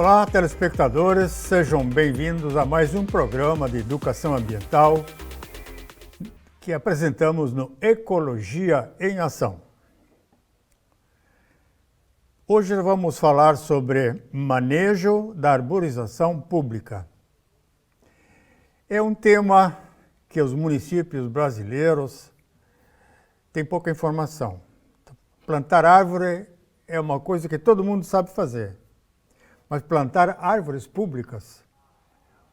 Olá, telespectadores, sejam bem-vindos a mais um programa de educação ambiental que apresentamos no Ecologia em Ação. Hoje vamos falar sobre manejo da arborização pública. É um tema que os municípios brasileiros têm pouca informação. Plantar árvore é uma coisa que todo mundo sabe fazer. Mas plantar árvores públicas,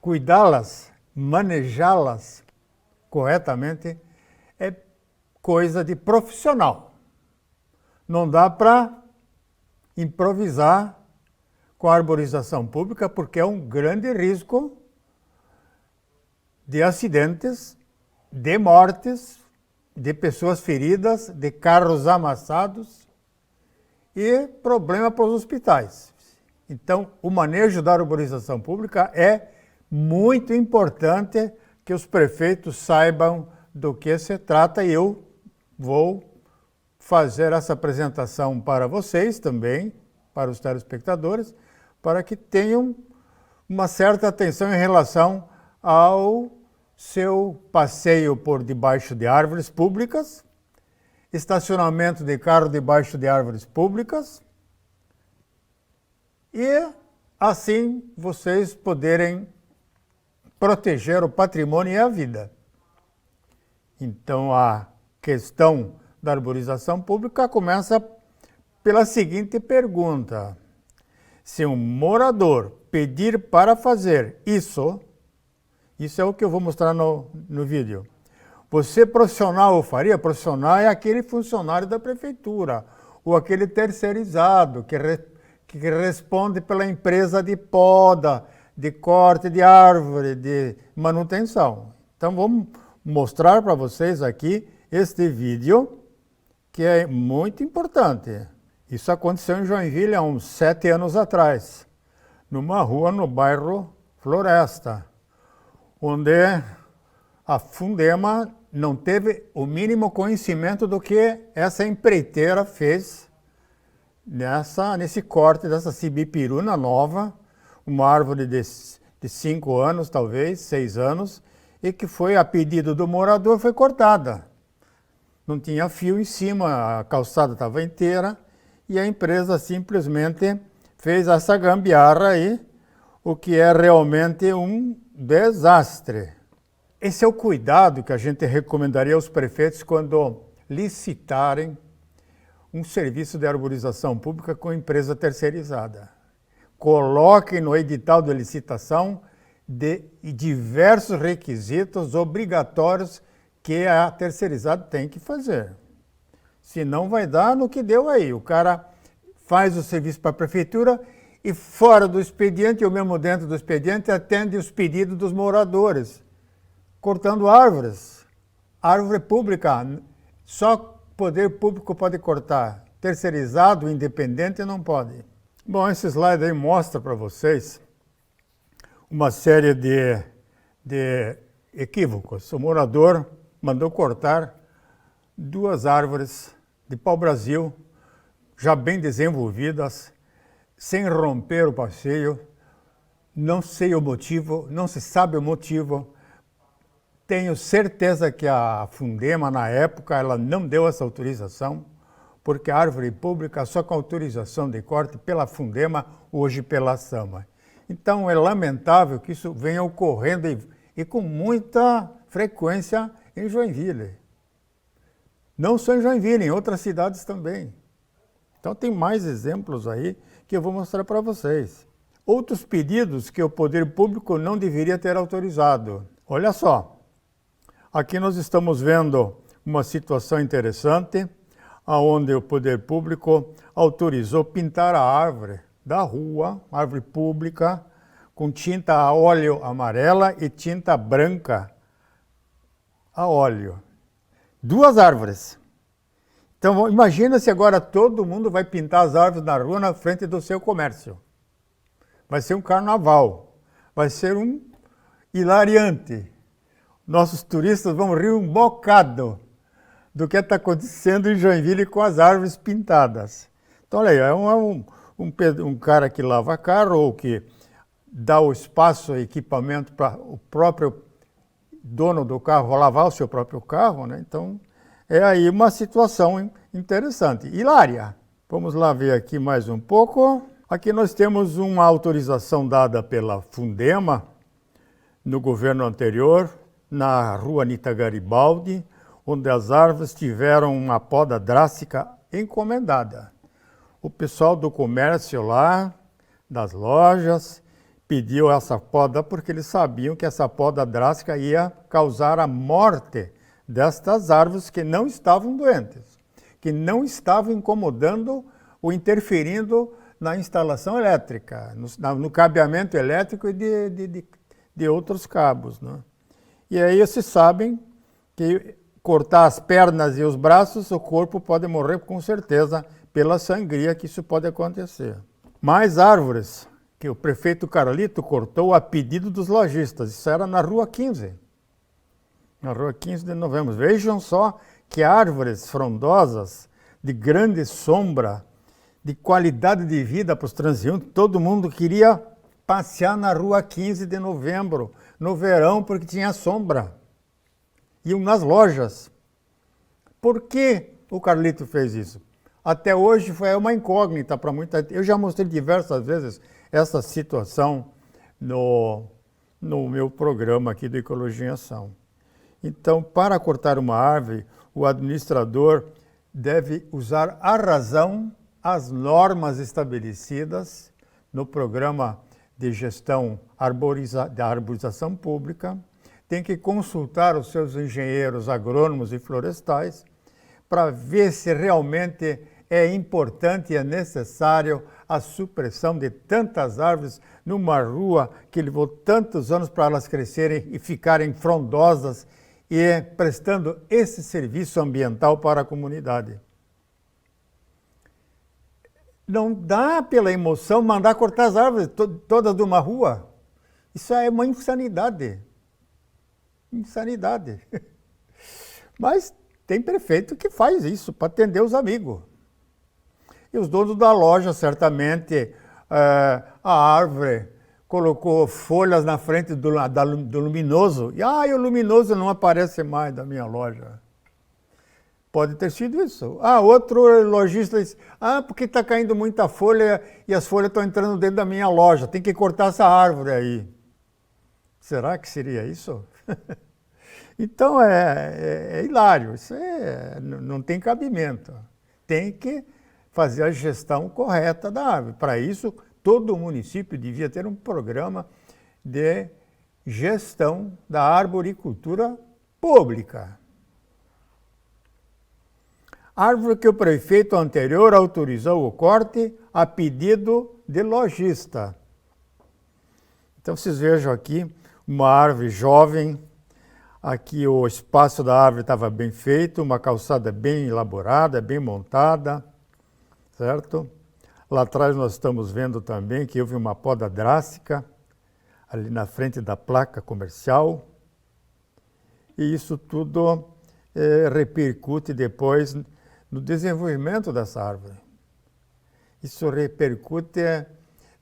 cuidá-las, manejá-las corretamente, é coisa de profissional. Não dá para improvisar com a arborização pública, porque é um grande risco de acidentes, de mortes, de pessoas feridas, de carros amassados e problema para os hospitais. Então, o manejo da arborização pública é muito importante que os prefeitos saibam do que se trata e eu vou fazer essa apresentação para vocês também, para os telespectadores, para que tenham uma certa atenção em relação ao seu passeio por debaixo de árvores públicas, estacionamento de carro debaixo de árvores públicas, e assim vocês poderem proteger o patrimônio e a vida. Então a questão da arborização pública começa pela seguinte pergunta: se um morador pedir para fazer isso é o que eu vou mostrar no vídeo. Você profissional o faria? Profissional é aquele funcionário da prefeitura ou aquele terceirizado que responde pela empresa de poda, de corte de árvore, de manutenção. Então vamos mostrar para vocês aqui este vídeo, que é muito importante. Isso aconteceu em Joinville há uns 7 anos atrás, numa rua no bairro Floresta, onde a Fundema não teve o mínimo conhecimento do que essa empreiteira fez nesse corte dessa sibipiruna nova, uma árvore de 5 anos, talvez, 6 anos, e que foi, a pedido do morador, foi cortada. Não tinha fio em cima, a calçada estava inteira, e a empresa simplesmente fez essa gambiarra aí, o que é realmente um desastre. Esse é o cuidado que a gente recomendaria aos prefeitos quando licitarem um serviço de arborização pública com empresa terceirizada. Coloquem no edital de licitação diversos requisitos obrigatórios que a terceirizada tem que fazer. Senão vai dar no que deu aí. O cara faz o serviço para a prefeitura e fora do expediente, ou mesmo dentro do expediente, atende os pedidos dos moradores, cortando árvores. Árvore pública, só poder público pode cortar, terceirizado, independente, não pode. Bom, esse slide aí mostra para vocês uma série de equívocos. O morador mandou cortar 2 árvores de pau-brasil, já bem desenvolvidas, sem romper o passeio. Não sei o motivo, não se sabe o motivo. Tenho certeza que a Fundema, na época, ela não deu essa autorização, porque a árvore pública só com autorização de corte pela Fundema, hoje pela SAMA. Então é lamentável que isso venha ocorrendo e com muita frequência em Joinville. Não só em Joinville, em outras cidades também. Então tem mais exemplos aí que eu vou mostrar para vocês. Outros pedidos que o poder público não deveria ter autorizado. Olha só. Aqui nós estamos vendo uma situação interessante, onde o poder público autorizou pintar a árvore da rua, árvore pública, com tinta a óleo amarela e tinta branca a óleo. 2 árvores. Então imagina se agora todo mundo vai pintar as árvores na rua na frente do seu comércio. Vai ser um carnaval, vai ser um hilariante. Nossos turistas vão rir um bocado do que está acontecendo em Joinville com as árvores pintadas. Então, olha aí, é um um cara que lava carro ou que dá o espaço, o equipamento para o próprio dono do carro lavar o seu próprio carro, né? Então, é aí uma situação interessante. Hilária. Vamos lá ver aqui mais um pouco. Aqui nós temos uma autorização dada pela Fundema, no governo anterior, na rua Anita Garibaldi, onde as árvores tiveram uma poda drástica encomendada. O pessoal do comércio lá, das lojas, pediu essa poda porque eles sabiam que essa poda drástica ia causar a morte destas árvores que não estavam doentes, que não estavam incomodando ou interferindo na instalação elétrica, no cabeamento elétrico e de outros cabos, né? E aí vocês sabem que cortar as pernas e os braços, o corpo pode morrer com certeza pela sangria que isso pode acontecer. Mais árvores que o prefeito Carlito cortou a pedido dos lojistas. Isso era na Rua 15. Na Rua 15 de Novembro. Vejam só que árvores frondosas, de grande sombra, de qualidade de vida para os transeuntes. Todo mundo queria passear na Rua 15 de Novembro, no verão, porque tinha sombra. Iam nas lojas. Por que o Carlito fez isso? Até hoje foi uma incógnita para muita gente. Eu já mostrei diversas vezes essa situação no meu programa aqui do Ecologia em Ação. Então, para cortar uma árvore, o administrador deve usar a razão, as normas estabelecidas no programa de gestão da arborização pública, tem que consultar os seus engenheiros agrônomos e florestais para ver se realmente é importante e é necessário a supressão de tantas árvores numa rua que levou tantos anos para elas crescerem e ficarem frondosas e prestando esse serviço ambiental para a comunidade. Não dá pela emoção mandar cortar as árvores todas de uma rua. Isso é uma insanidade. Insanidade. Mas tem prefeito que faz isso para atender os amigos. E os donos da loja, certamente, a árvore colocou folhas na frente do luminoso. E o luminoso não aparece mais da minha loja. Pode ter sido isso. Outro lojista disse, porque está caindo muita folha e as folhas estão entrando dentro da minha loja. Tem que cortar essa árvore aí. Será que seria isso? Então é hilário. Isso não tem cabimento. Tem que fazer a gestão correta da árvore. Para isso, todo município devia ter um programa de gestão da arboricultura pública. Árvore que o prefeito anterior autorizou o corte a pedido de lojista. Então, vocês vejam aqui uma árvore jovem. Aqui o espaço da árvore estava bem feito, uma calçada bem elaborada, bem montada. Certo? Lá atrás nós estamos vendo também que houve uma poda drástica ali na frente da placa comercial. E isso tudo repercute depois no desenvolvimento dessa árvore. Isso repercute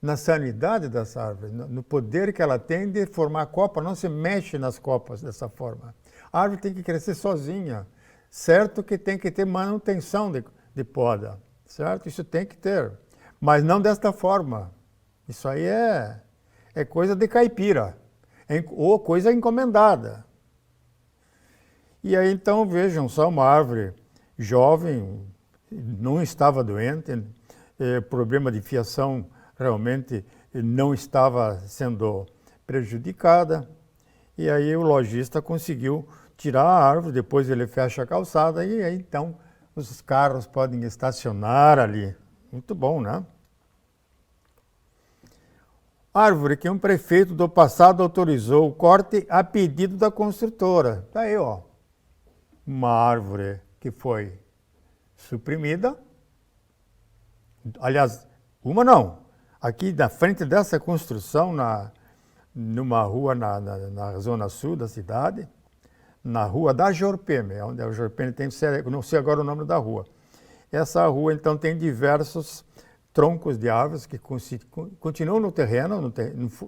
na sanidade dessa árvore, no poder que ela tem de formar copa. Não se mexe nas copas dessa forma. A árvore tem que crescer sozinha. Certo que tem que ter manutenção de poda. Certo? Isso tem que ter, mas não desta forma. Isso aí é coisa de caipira, ou coisa encomendada. E aí então vejam só uma árvore jovem, não estava doente, problema de fiação realmente não estava sendo prejudicada, e aí o lojista conseguiu tirar a árvore, depois ele fecha a calçada e aí então os carros podem estacionar ali. Muito bom, né? Árvore que um prefeito do passado autorizou o corte a pedido da construtora. Está aí, ó. Uma árvore que foi suprimida. Aliás, uma não. Aqui na frente dessa construção, numa rua na zona sul da cidade, na rua da Jorpeme, onde a Jorpeme tem, não sei agora o nome da rua. Essa rua, então, tem diversos troncos de árvores que continuam no terreno,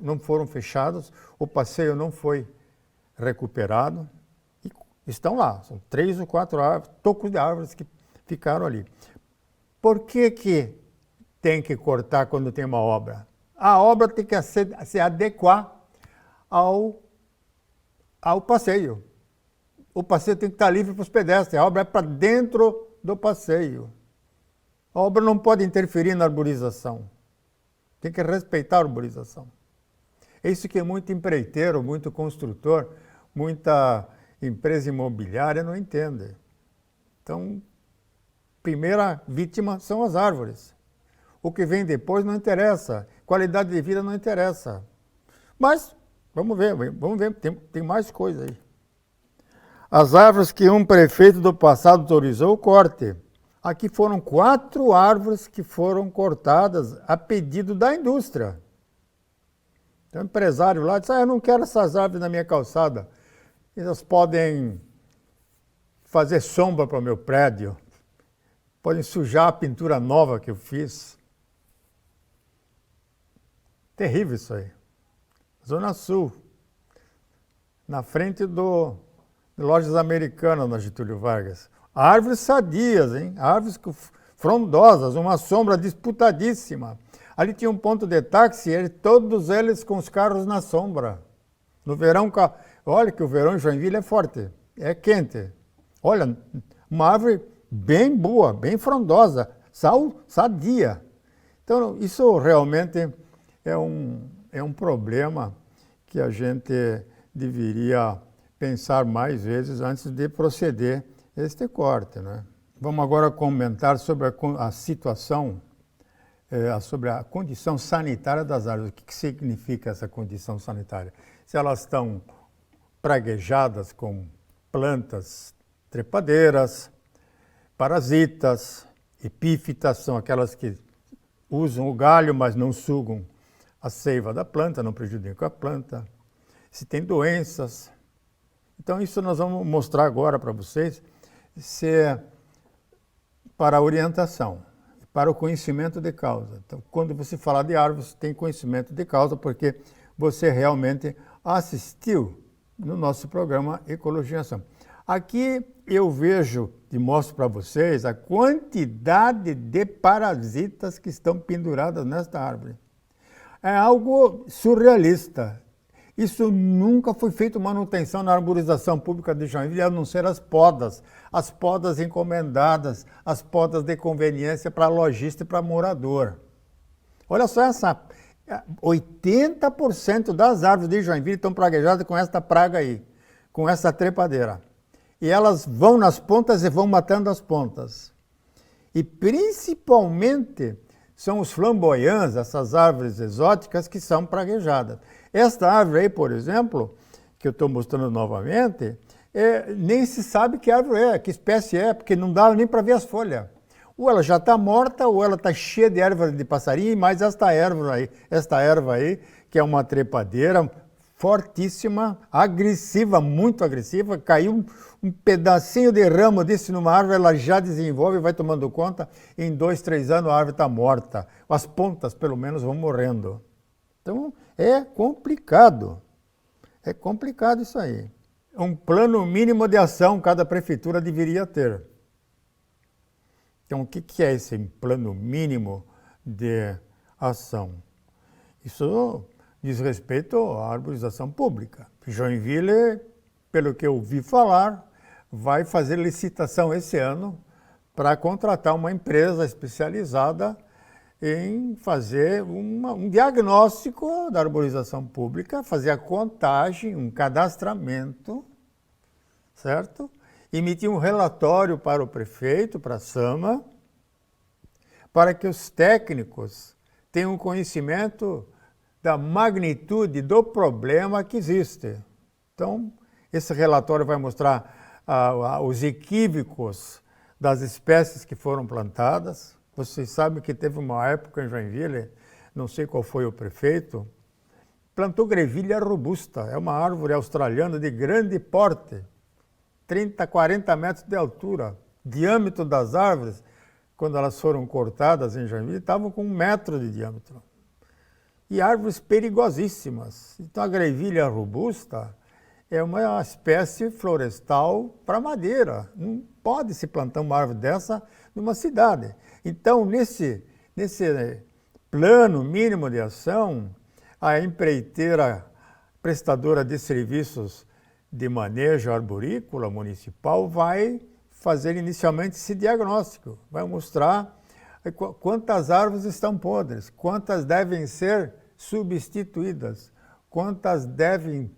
não foram fechados, o passeio não foi recuperado, e estão lá, são 3 ou 4 árvores, tocos de árvores que ficaram ali. Por que tem que cortar quando tem uma obra? A obra tem que se adequar ao passeio. O passeio tem que estar livre para os pedestres, a obra é para dentro do passeio. A obra não pode interferir na arborização. Tem que respeitar a arborização. É isso que muito empreiteiro, muito construtor, muita empresa imobiliária não entende. Então, primeira vítima são as árvores. O que vem depois não interessa. Qualidade de vida não interessa. Mas, vamos ver, tem mais coisa aí. As árvores que um prefeito do passado autorizou o corte. Aqui foram 4 árvores que foram cortadas a pedido da indústria. Então, o empresário lá disse, eu não quero essas árvores na minha calçada. Elas podem fazer sombra para o meu prédio. Podem sujar a pintura nova que eu fiz. Terrível isso aí. Zona Sul. Na frente de Lojas Americanas, na Getúlio Vargas. Árvores sadias, hein? Árvores frondosas, uma sombra disputadíssima. Ali tinha um ponto de táxi, todos eles com os carros na sombra. No verão, olha que o verão em Joinville é forte, é quente. Olha, uma árvore bem boa, bem frondosa, sadia. Então, isso realmente é um problema que a gente deveria pensar mais vezes antes de proceder este corte, né? Vamos agora comentar sobre a situação, sobre a condição sanitária das árvores. O que significa essa condição sanitária? Se elas estão praguejadas com plantas trepadeiras, parasitas, epífitas, são aquelas que usam o galho, mas não sugam a seiva da planta, não prejudicam a planta. Se tem doenças. Então, isso nós vamos mostrar agora para vocês, para a orientação, para o conhecimento de causa. Então, quando você falar de árvores, tem conhecimento de causa, porque você realmente assistiu no nosso programa Ecologia em Ação. Aqui eu vejo e mostro para vocês a quantidade de parasitas que estão penduradas nesta árvore. É algo surrealista. Isso nunca foi feito manutenção na arborização pública de Joinville, a não ser as podas encomendadas, as podas de conveniência para lojista e para morador. Olha só 80% das árvores de Joinville estão praguejadas com esta praga aí, com essa trepadeira. E elas vão nas pontas e vão matando as pontas. E principalmente são os flamboyants, essas árvores exóticas que são praguejadas. Esta árvore aí, por exemplo, que eu estou mostrando novamente, nem se sabe que árvore é, que espécie é, porque não dá nem para ver as folhas. Ou ela já está morta, ou ela está cheia de erva de passarinho, e mais esta erva aí, que é uma trepadeira fortíssima, agressiva, muito agressiva, caiu um pedacinho de ramo desse numa árvore, ela já desenvolve, vai tomando conta, em 2, 3 anos a árvore está morta. As pontas, pelo menos, vão morrendo. Então, é complicado isso aí. Um plano mínimo de ação cada prefeitura deveria ter. Então, o que é esse plano mínimo de ação? Isso diz respeito à arborização pública. Joinville, pelo que eu ouvi falar, vai fazer licitação esse ano para contratar uma empresa especializada em fazer um diagnóstico da arborização pública, fazer a contagem, um cadastramento, certo? Emitir um relatório para o prefeito, para a SAMA, para que os técnicos tenham conhecimento da magnitude do problema que existe. Então, esse relatório vai mostrar os equívocos das espécies que foram plantadas. Vocês sabem que teve uma época em Joinville, não sei qual foi o prefeito, plantou grevilha robusta. É uma árvore australiana de grande porte, 30, 40 metros de altura. Diâmetro das árvores quando elas foram cortadas em Joinville, estavam com 1 metro de diâmetro. E árvores perigosíssimas. Então a grevillea robusta é uma espécie florestal para madeira. Não pode se plantar uma árvore dessa numa cidade. Então, nesse plano mínimo de ação, a empreiteira prestadora de serviços de manejo arborícola municipal vai fazer inicialmente esse diagnóstico, vai mostrar quantas árvores estão podres, quantas devem ser substituídas, quantas devem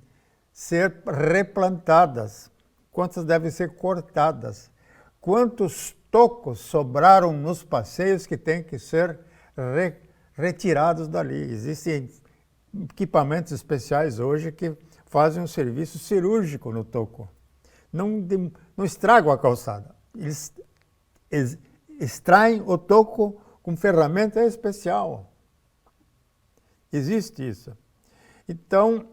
ser replantadas, quantas devem ser cortadas, quantos tocos sobraram nos passeios que têm que ser retirados dali. Existem equipamentos especiais hoje que fazem um serviço cirúrgico no toco. Não estragam a calçada. Eles extraem o toco com ferramenta especial. Existe isso. Então,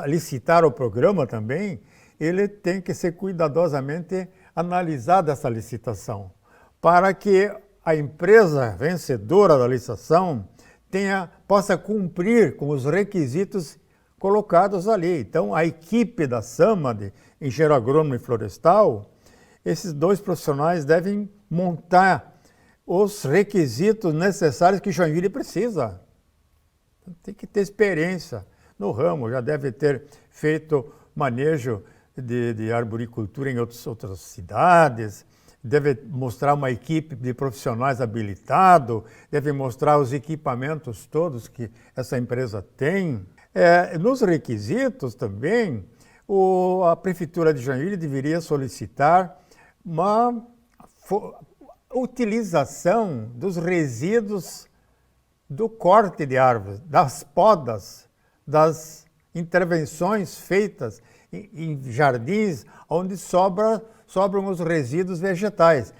licitar o programa também, ele tem que ser cuidadosamente analisada essa licitação, para que a empresa vencedora da licitação possa cumprir com os requisitos colocados ali. Então, a equipe da SAMAD, engenheiro agrônomo e florestal, esses 2 profissionais devem montar os requisitos necessários que Joinville precisa. Tem que ter experiência no ramo, já deve ter feito manejo de arboricultura em outras cidades, deve mostrar uma equipe de profissionais habilitado, deve mostrar os equipamentos todos que essa empresa tem. Nos requisitos também, a Prefeitura de Joinville deveria solicitar uma utilização dos resíduos do corte de árvores, das podas, das intervenções feitas em jardins onde sobram os resíduos vegetais.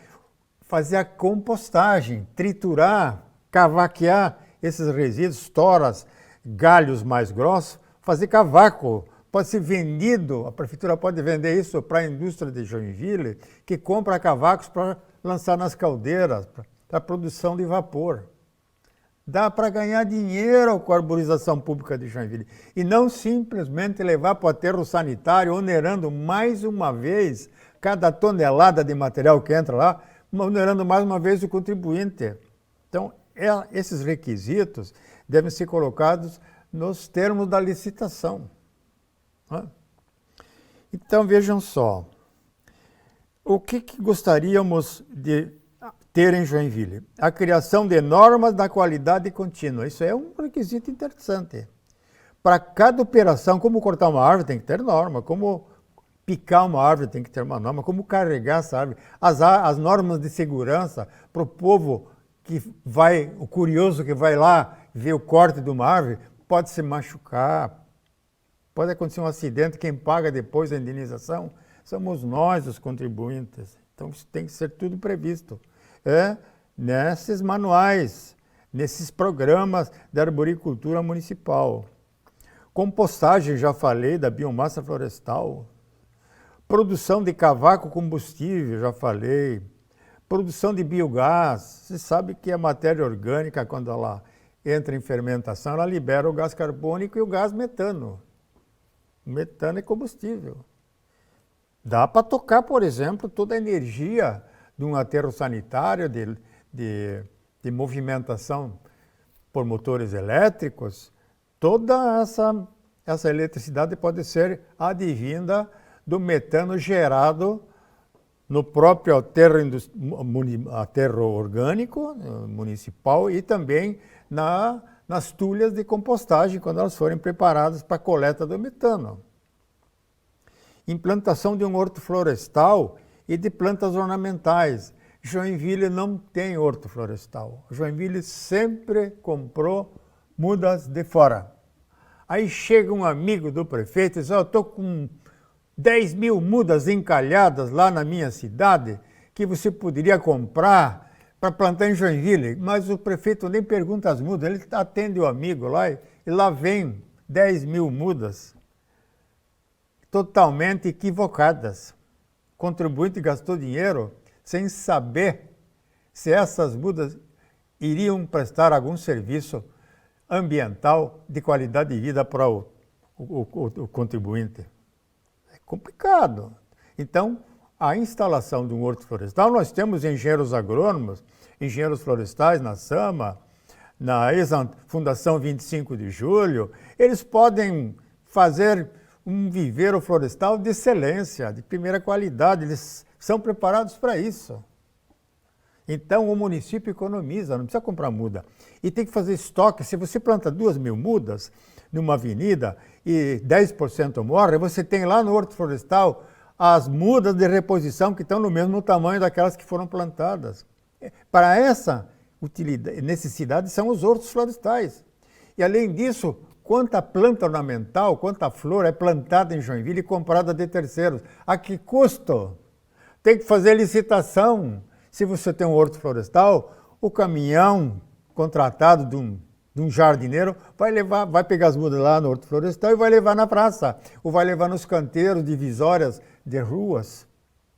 Fazer a compostagem, triturar, cavaquear esses resíduos, toras, galhos mais grossos, fazer cavaco. Pode ser vendido, a prefeitura pode vender isso para a indústria de Joinville, que compra cavacos para lançar nas caldeiras, para a produção de vapor. Dá para ganhar dinheiro com a arborização pública de Joinville e não simplesmente levar para o aterro sanitário, onerando mais uma vez cada tonelada de material que entra lá, onerando mais uma vez o contribuinte. Então, esses requisitos devem ser colocados nos termos da licitação. Então, vejam só, o que gostaríamos de ter em Joinville? A criação de normas da qualidade contínua. Isso é um requisito interessante. Para cada operação, como cortar uma árvore tem que ter norma, como picar uma árvore tem que ter uma norma, como carregar essa árvore. As normas de segurança para o povo o curioso que vai lá ver o corte de uma árvore, pode se machucar, pode acontecer um acidente, quem paga depois a indenização somos nós, os contribuintes. Então isso tem que ser tudo previsto. Nesses manuais, nesses programas da arboricultura municipal. Compostagem, já falei, da biomassa florestal. Produção de cavaco combustível, já falei. Produção de biogás. Você sabe que a matéria orgânica, quando ela entra em fermentação, ela libera o gás carbônico e o gás metano. O metano é combustível. Dá para tocar, por exemplo, toda a energia de um aterro sanitário, de movimentação por motores elétricos, toda essa eletricidade pode ser advinda do metano gerado no próprio aterro orgânico municipal e também nas tulhas de compostagem, quando elas forem preparadas para a coleta do metano. Implantação de um horto florestal e de plantas ornamentais. Joinville não tem horto florestal. Joinville sempre comprou mudas de fora. Aí chega um amigo do prefeito e diz, eu estou com 10 mil mudas encalhadas lá na minha cidade que você poderia comprar para plantar em Joinville. Mas o prefeito nem pergunta as mudas, ele atende o amigo lá e lá vem 10 mil mudas totalmente equivocadas. O contribuinte gastou dinheiro sem saber se essas mudas iriam prestar algum serviço ambiental de qualidade de vida para o contribuinte. É complicado. Então, a instalação de um horto florestal, nós temos engenheiros agrônomos, engenheiros florestais na SAMA, na Fundação 25 de Julho, eles podem fazer um viveiro florestal de excelência, de primeira qualidade, eles são preparados para isso. Então, o município economiza, não precisa comprar muda. E tem que fazer estoque. Se você planta 2.000 mudas numa avenida e 10% morre, você tem lá no horto florestal as mudas de reposição que estão no mesmo tamanho daquelas que foram plantadas. Para essa necessidade são os hortos florestais. E, além disso, quanta planta ornamental, quanta flor é plantada em Joinville e comprada de terceiros. A que custo? Tem que fazer licitação. Se você tem um horto florestal, o caminhão contratado de um jardineiro vai pegar as mudas lá no horto florestal e vai levar na praça, ou vai levar nos canteiros divisórias de ruas.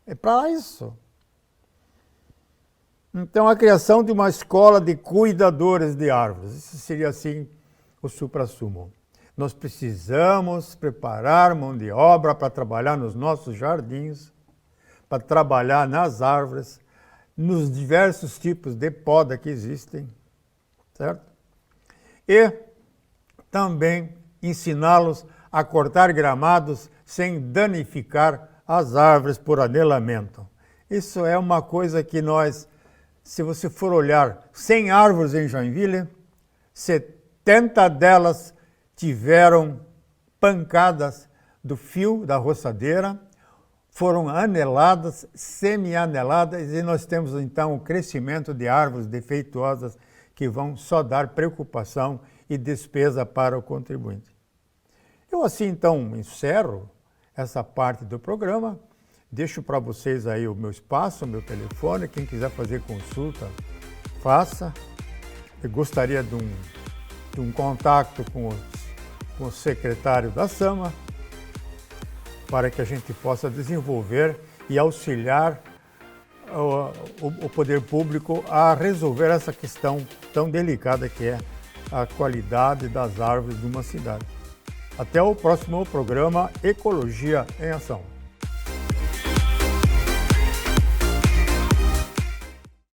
É para isso. Então, a criação de uma escola de cuidadores de árvores, isso seria assim o suprassumo. Nós precisamos preparar mão de obra para trabalhar nos nossos jardins, para trabalhar nas árvores, nos diversos tipos de poda que existem, certo? E também ensiná-los a cortar gramados sem danificar as árvores por anelamento. Isso é uma coisa que nós, se você for olhar 100 árvores em Joinville, 70 delas tiveram pancadas do fio da roçadeira, foram aneladas, semi-aneladas, e nós temos então o crescimento de árvores defeituosas que vão só dar preocupação e despesa para o contribuinte. Eu assim então encerro essa parte do programa, deixo para vocês aí o meu espaço, o meu telefone, quem quiser fazer consulta, faça. Eu gostaria de um contato com o secretário da SAMA, para que a gente possa desenvolver e auxiliar o poder público a resolver essa questão tão delicada que é a qualidade das árvores de uma cidade. Até o próximo programa Ecologia em Ação.